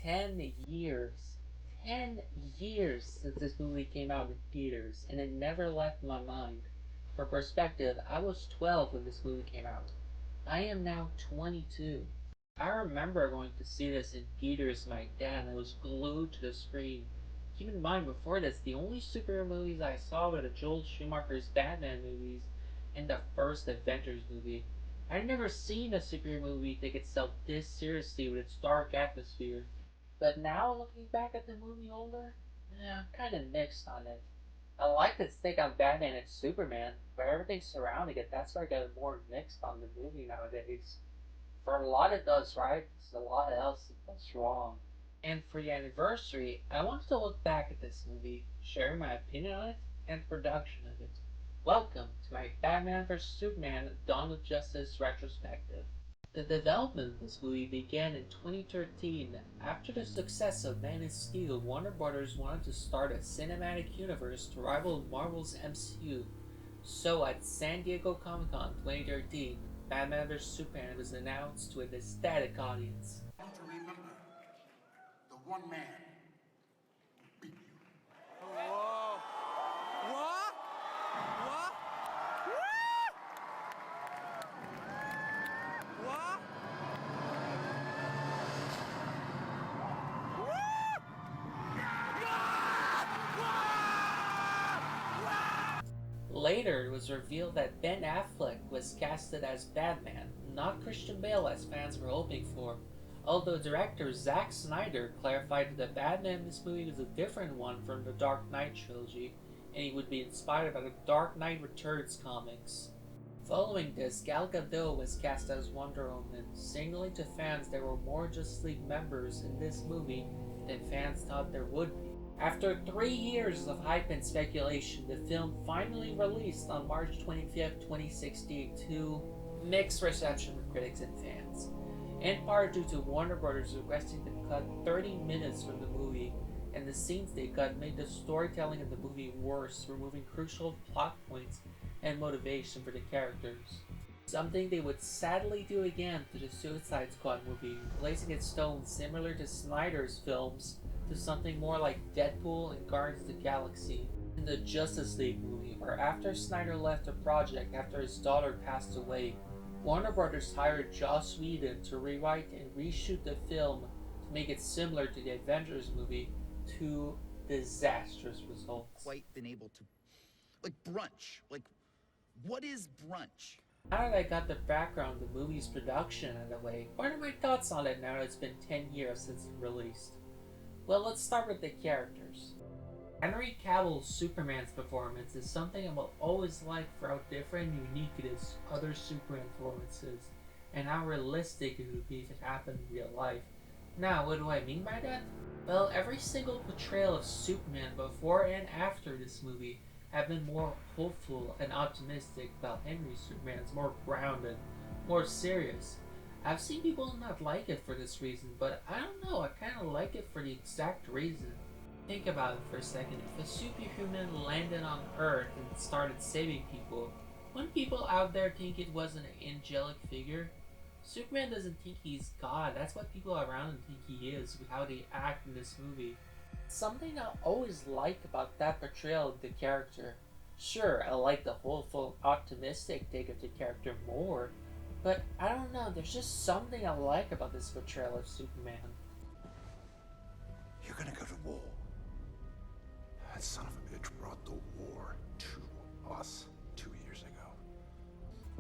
10 years. 10 years since this movie came out in theaters, and it never left my mind. For perspective, I was 12 when this movie came out. I am now 22. I remember going to see this in theaters with my dad, and I was glued to the screen. Keep in mind, before this, the only superhero movies I saw were the Joel Schumacher's Batman movies and the first Avengers movie. I'd never seen a superhero movie take itself this seriously with its dark atmosphere. But now, looking back at the movie older, I'm kinda mixed on it. I like its take on Batman and Superman, but everything surrounding it, that's where I get more mixed on the movie nowadays. For a lot it does right, there's a lot else it does wrong. And for the anniversary, I wanted to look back at this movie, sharing my opinion on it and the production of it. Welcome to my Batman vs Superman Dawn of Justice retrospective. The development of this movie began in 2013. After the success of Man of Steel, Warner Brothers wanted to start a cinematic universe to rival Marvel's MCU. So at San Diego Comic-Con 2013, Batman vs Superman was announced to an ecstatic audience. I want to remember the one man who beat you. Whoa! What? What? What? Later, it was revealed that Ben Affleck was casted as Batman, not Christian Bale as fans were hoping for. Although director Zack Snyder clarified that the Batman in this movie was a different one from the Dark Knight trilogy, and he would be inspired by the Dark Knight Returns comics. Following this, Gal Gadot was cast as Wonder Woman, signaling to fans there were more Justice League members in this movie than fans thought there would be. After 3 years of hype and speculation, the film finally released on March 25th, 2016 to mixed reception with critics and fans, in part due to Warner Brothers requesting to cut 30 minutes from the movie, and the scenes they cut made the storytelling of the movie worse, removing crucial plot points and motivation for the characters. Something they would sadly do again to the Suicide Squad movie, replacing its tone similar to Snyder's films to something more like Deadpool and Guardians of the Galaxy. In the Justice League movie, where after Snyder left the project after his daughter passed away, Warner Brothers hired Joss Whedon to rewrite and reshoot the film to make it similar to the Avengers movie, to disastrous results. Quite been able to, like, brunch. Like, what is brunch? Now that I got the background of the movie's production out of the way, what are my thoughts on it now that it's been 10 years since it released? Well, let's start with the characters. Henry Cavill's Superman's performance is something I will always like for how different and unique it is to other Superman performances, and how realistic it would be if it happened in real life. Now, what do I mean by that? Well, every single portrayal of Superman before and after this movie have been more hopeful and optimistic, while Henry's Superman is more grounded, more serious. I've seen people not like it for this reason, but I don't know, I kinda like it for the exact reason. Think about it for a second. If a superhuman landed on Earth and started saving people, wouldn't people out there think it was an angelic figure? Superman doesn't think he's God, that's what people around him think he is, with how they act in this movie. Something I always like about that portrayal of the character. Sure, I like the hopeful, optimistic take of the character more, but I don't know, there's just something I like about this portrayal of Superman. You're gonna go to war. That son of a bitch brought the war to us 2 years ago.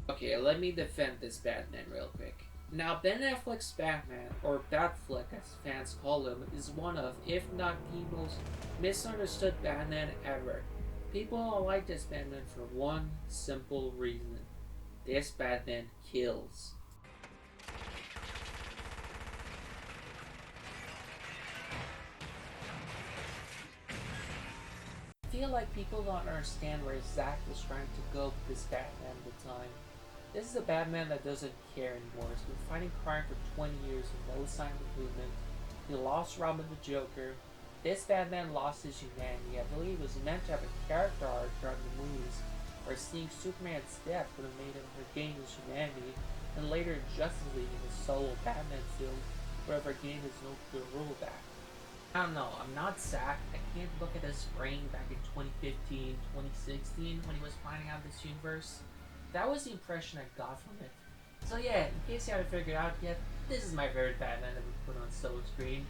Okay, let me defend this Batman real quick. Now, Ben Affleck's Batman, or Batfleck as fans call him, is one of, if not the most misunderstood Batman ever. People don't like this Batman for one simple reason. This Batman kills. I feel like people don't understand where Zack was trying to go with this Batman at the time. This is a Batman that doesn't care anymore. He's been fighting crime for 20 years with no sign of improvement. He lost Robin the Joker. This Batman lost his humanity. I believe it was meant to have a character arc throughout the movies, where seeing Superman's death would have made him regain his humanity, and later in Justice League in the solo Batman film, whoever gave his no rule back. I don't know, I'm not Zach. I can't look at his brain back in 2015, 2016 when he was planning out this universe. That was the impression I got from it. So yeah, in case you haven't figured out yet, this is my favorite Batman that we put on solo screen.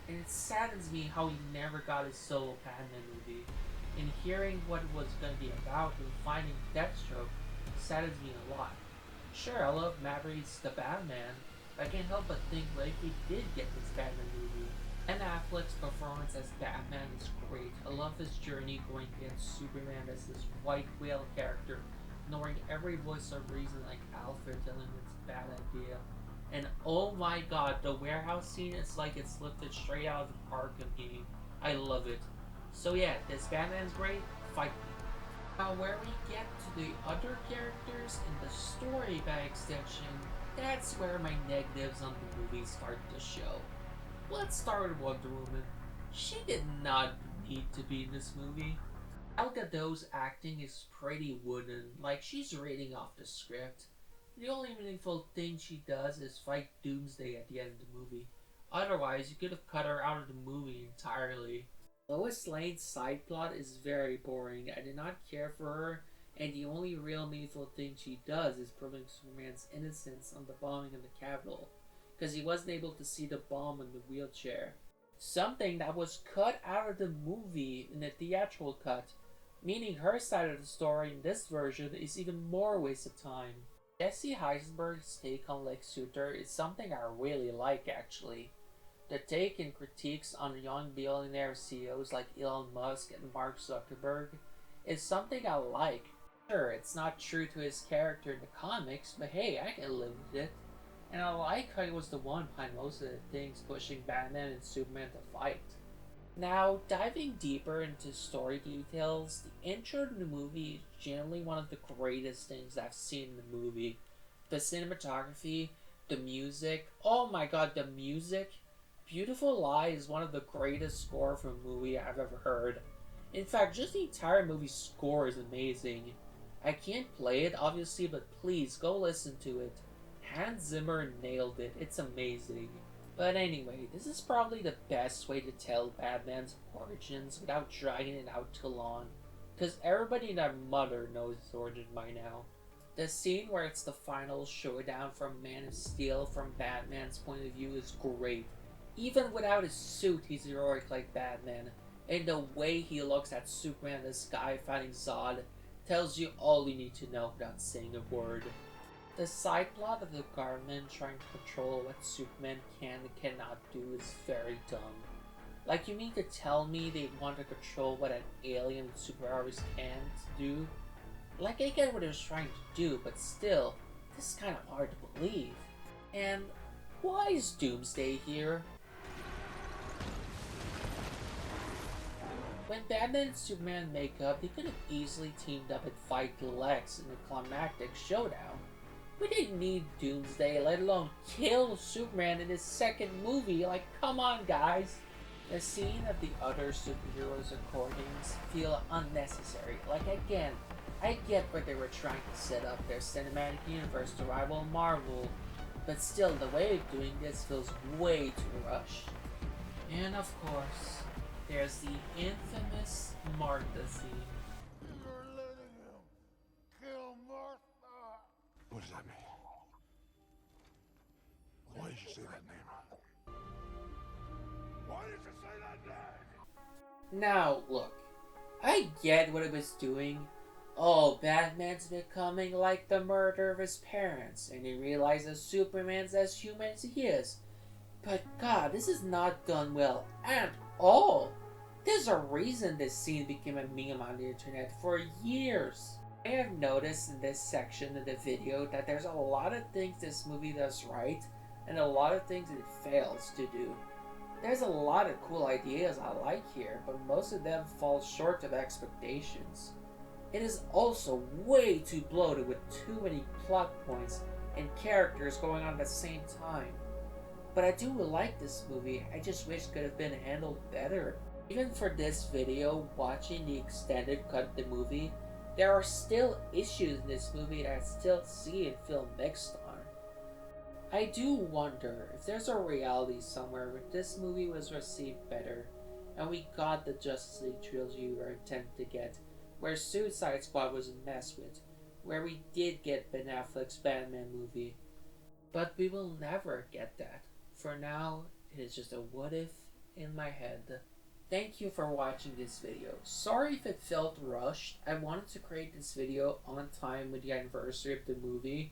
And it saddens me how he never got his solo Batman movie. And hearing what it was going to be about and finding Deathstroke saddens me a lot. Sure, I love Matt Reeves' The Batman, but I can't help but think what if we did get this Batman movie? Ben Affleck's performance as Batman is great. I love his journey going against Superman as this white whale character, ignoring every voice of reason like Alfred telling him it's a bad idea. And oh my god, the warehouse scene is like it's lifted straight out of the Arkham game. I love it. So yeah, this Batman's great, fight me. Now where we get to the other characters in the story by extension, that's where my negatives on the movie start to show. Let's start with Wonder Woman. She did not need to be in this movie. Gal Gadot's acting is pretty wooden, like she's reading off the script. The only meaningful thing she does is fight Doomsday at the end of the movie. Otherwise, you could have cut her out of the movie entirely. Lois Lane's side plot is very boring. I did not care for her, and the only real meaningful thing she does is proving Superman's innocence on the bombing of the Capitol, because he wasn't able to see the bomb in the wheelchair. Something that was cut out of the movie in the theatrical cut, meaning her side of the story in this version is even more waste of time. Jesse Eisenberg's take on Lex Luthor is something I really like actually. The take and critiques on young billionaire CEOs like Elon Musk and Mark Zuckerberg is something I like. Sure, it's not true to his character in the comics, but hey, I can live with it. And I like how he was the one behind most of the things pushing Batman and Superman to fight. Now, diving deeper into story details, the intro to the movie is generally one of the greatest things I've seen in the movie. The cinematography, the music, oh my god, the music! Beautiful Lie is one of the greatest score for a movie I've ever heard. In fact, just the entire movie's score is amazing. I can't play it, obviously, but please go listen to it. Hans Zimmer nailed it, it's amazing. But anyway, this is probably the best way to tell Batman's origins without dragging it out too long, because everybody and their mother knows his origin by now. The scene where it's the final showdown from Man of Steel from Batman's point of view is great. Even without his suit, he's heroic like Batman, and the way he looks at Superman in the sky fighting Zod tells you all you need to know without saying a word. The side plot of the government trying to control what Superman can and cannot do is very dumb. Like, you mean to tell me they want to control what an alien with superpowers can't do? Like, I get what he was trying to do, but still, this is kind of hard to believe. And why is Doomsday here? When Batman and Superman make up, they could have easily teamed up and fight Lex in a climactic showdown. We didn't need Doomsday, let alone kill Superman in his second movie. Like, come on, guys. The scene of the other superheroes' recordings feel unnecessary. Like, again, I get what they were trying to set up their cinematic universe to rival Marvel, but still, the way of doing this feels way too rushed. And of course, there's the infamous Martha scene. You're letting him kill Martha. What does that mean? Why did you say that name? Why did you say that name? Now, look, I get what it was doing. Oh, Batman's becoming like the murder of his parents, and he realizes Superman's as human as he is. But god, this is not done well at all. There's a reason this scene became a meme on the internet for years. I have noticed in this section of the video that there's a lot of things this movie does right, and a lot of things it fails to do. There's a lot of cool ideas I like here, but most of them fall short of expectations. It is also way too bloated with too many plot points and characters going on at the same time. But I do like this movie, I just wish it could have been handled better. Even for this video, watching the extended cut of the movie, there are still issues in this movie that I still see and feel mixed on. I do wonder if there's a reality somewhere where this movie was received better, and we got the Justice League trilogy we were intended to get, where Suicide Squad was messed with, where we did get Ben Affleck's Batman movie. But we will never get that. For now, it is just a what if in my head. Thank you for watching this video. Sorry if it felt rushed. I wanted to create this video on time with the anniversary of the movie,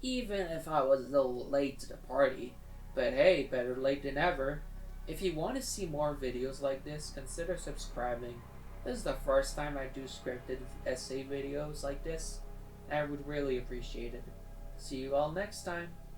even if I was a little late to the party. But hey, better late than never. If you want to see more videos like this, consider subscribing. This is the first time I do scripted essay videos like this, and I would really appreciate it. See you all next time.